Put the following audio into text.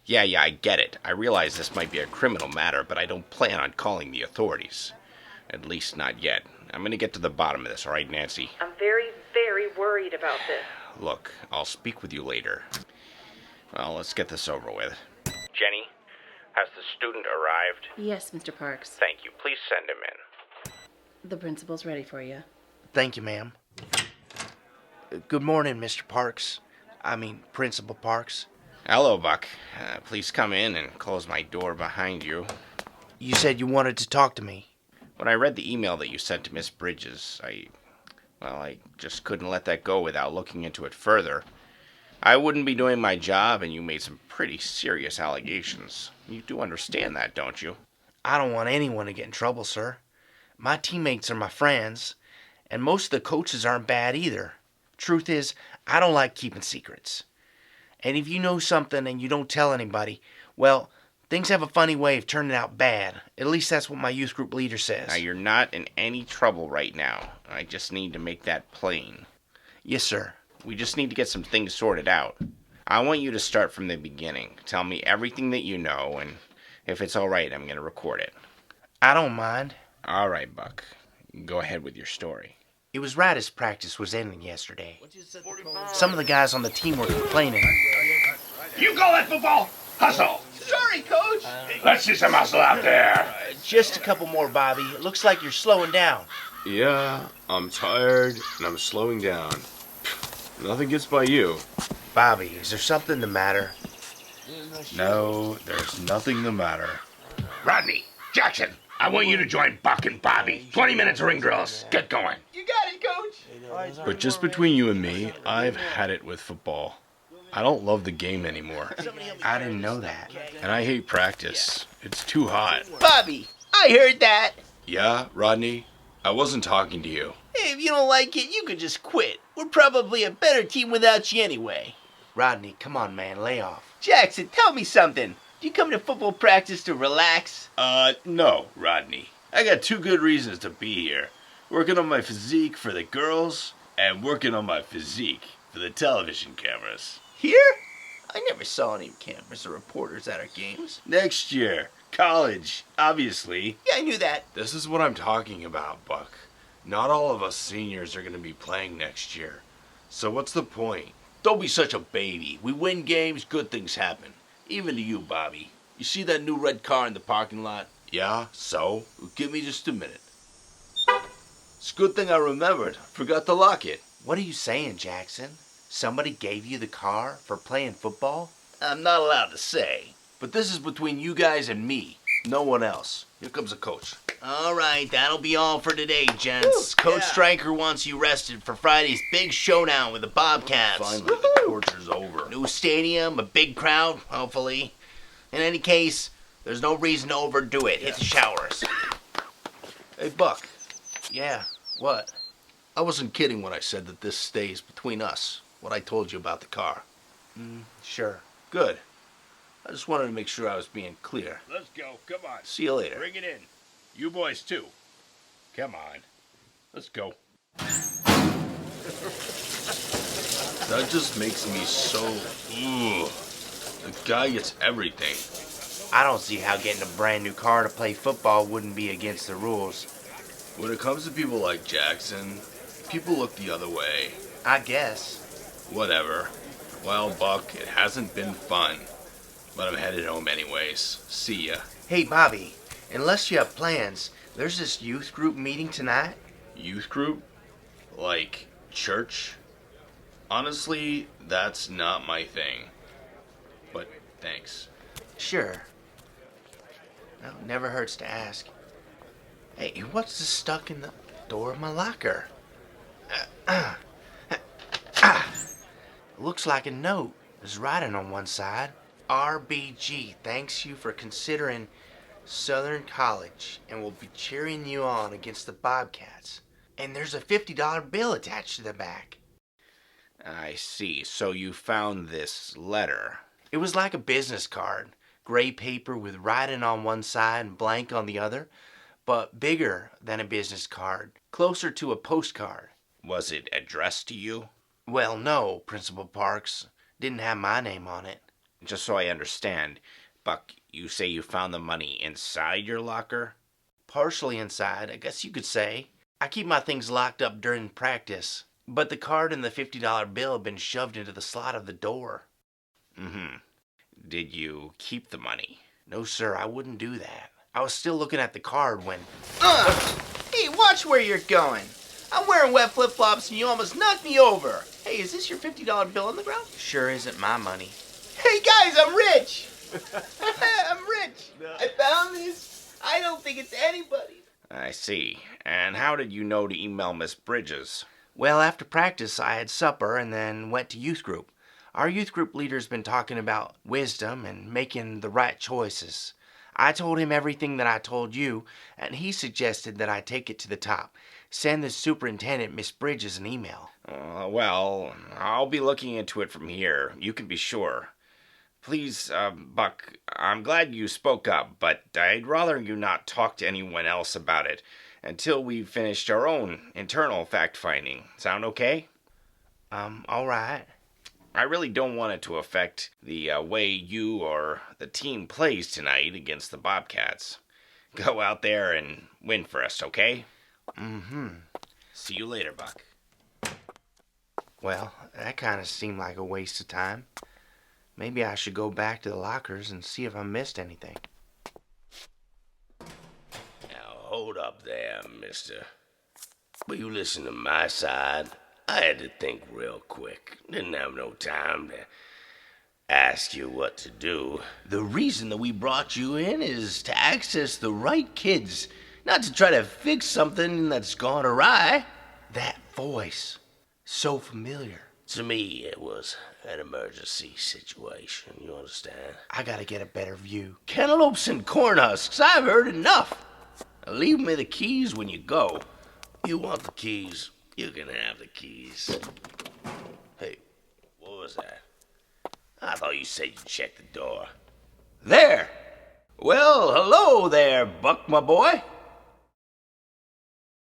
Yeah, I get it. I realize this might be a criminal matter, but I don't plan on calling the authorities. At least not yet. I'm gonna get to the bottom of this, alright, Nancy? I'm very, very worried about this. Look, I'll speak with you later. Well, let's get this over with. Jenny, has the student arrived? Yes, Mr. Parks. Thank you. Please send him in. The principal's ready for you. Thank you, ma'am. Good morning, Mr. Parks. Principal Parks. Hello, Buck. Please come in and close my door behind you. You said you wanted to talk to me. When I read the email that you sent to Miss Bridges, I just couldn't let that go without looking into it further. I wouldn't be doing my job, and you made some pretty serious allegations. You do understand that, don't you? I don't want anyone to get in trouble, sir. My teammates are my friends, and most of the coaches aren't bad either. Truth is, I don't like keeping secrets. And if you know something and you don't tell anybody, well, things have a funny way of turning out bad. At least that's what my youth group leader says. Now, you're not in any trouble right now. I just need to make that plain. Yes, sir. We just need to get some things sorted out. I want you to start from the beginning. Tell me everything that you know, and if it's all right, I'm going to record it. I don't mind. All right, Buck. Go ahead with your story. It was right as practice was ending yesterday. Some of the guys on the team were complaining. You call that football? Hustle! Sorry, Coach. Let's see some hustle out there. Just a couple more, Bobby. It looks like you're slowing down. Yeah, I'm tired and I'm slowing down. Nothing gets by you. Bobby, is there something the matter? No, there's nothing the matter. Rodney, Jackson, I want you to join Buck and Bobby. 20 minutes of ring drills. Get going. You got it, Coach. But just between you and me, I've had it with football. I don't love the game anymore. I didn't know that. And I hate practice. It's too hot. Bobby, I heard that. Yeah, Rodney? I wasn't talking to you. Hey, if you don't like it, you can just quit. We're probably a better team without you anyway. Rodney, come on, man, lay off. Jackson, tell me something. Do you come to football practice to relax? No, Rodney. I got two good reasons to be here. Working on my physique for the girls, and working on my physique for the television cameras. Here? I never saw any cameras or reporters at our games. Next year, college, obviously. Yeah, I knew that. This is what I'm talking about, Buck. Not all of us seniors are going to be playing next year. So what's the point? Don't be such a baby. We win games, good things happen. Even to you, Bobby. You see that new red car in the parking lot? Yeah, so? Well, give me just a minute. It's a good thing I remembered. Forgot to lock it. What are you saying, Jackson? Somebody gave you the car for playing football? I'm not allowed to say. But this is between you guys and me. No one else. Here comes the coach. All right, that'll be all for today, gents. Woo, Coach Stryker wants you rested for Friday's big showdown with the Bobcats. Finally, the torture's over. New stadium, a big crowd, hopefully. In any case, there's no reason to overdo it. Hit the showers. Hey, Buck. Yeah, what? I wasn't kidding when I said that this stays between us. What I told you about the car. Sure. Good. I just wanted to make sure I was being clear. Let's go. Come on. See you later. Bring it in. You boys, too. Come on. Let's go. That just makes me so... Ugh. The guy gets everything. I don't see how getting a brand new car to play football wouldn't be against the rules. When it comes to people like Jackson, people look the other way. I guess. Whatever. Well, Buck, it hasn't been fun. But I'm headed home anyways. See ya. Hey, Bobby, unless you have plans, there's this youth group meeting tonight. Youth group? Like church? Honestly, that's not my thing. But thanks. Sure. Well, never hurts to ask. Hey, what's this stuck in the door of my locker? Looks like a note. There's writing on one side. RBG thanks you for considering Southern College and will be cheering you on against the Bobcats. And there's a $50 bill attached to the back. I see. So you found this letter. It was like a business card. Gray paper with writing on one side and blank on the other, but bigger than a business card, closer to a postcard. Was it addressed to you? Well, no, Principal Parks. Didn't have my name on it. Just so I understand, Buck, you say you found the money inside your locker? Partially inside, I guess you could say. I keep my things locked up during practice, but the card and the $50 bill have been shoved into the slot of the door. Mm-hmm. Did you keep the money? No, sir, I wouldn't do that. I was still looking at the card when... Hey, watch where you're going. I'm wearing wet flip-flops and you almost knocked me over. Hey, is this your $50 bill on the ground? Sure isn't my money. Hey, guys, I'm rich. I'm rich. I found this. I don't think it's anybody's. I see. And how did you know to email Miss Bridges? Well, after practice, I had supper and then went to youth group. Our youth group leader's been talking about wisdom and making the right choices. I told him everything that I told you, and he suggested that I take it to the top. Send the superintendent, Miss Bridges, an email. Well, I'll be looking into it from here. You can be sure. Please, Buck, I'm glad you spoke up, but I'd rather you not talk to anyone else about it until we've finished our own internal fact-finding. Sound okay? All right. I really don't want it to affect the way you or the team plays tonight against the Bobcats. Go out there and win for us, okay? Mm-hmm. See you later, Buck. Well, that kind of seemed like a waste of time. Maybe I should go back to the lockers and see if I missed anything. Now, hold up there, mister. Will you listen to my side? I had to think real quick. Didn't have no time to ask you what to do. The reason that we brought you in is to access the right kids, not to try to fix something that's gone awry. That voice. So familiar. To me, it was an emergency situation, you understand? I gotta get a better view. Cantaloupes and corn husks, I've heard enough. Leave me the keys when you go. You want the keys? You can have the keys. Hey, what was that? I thought you said you checked the door. There. Well, hello there, Buck, my boy.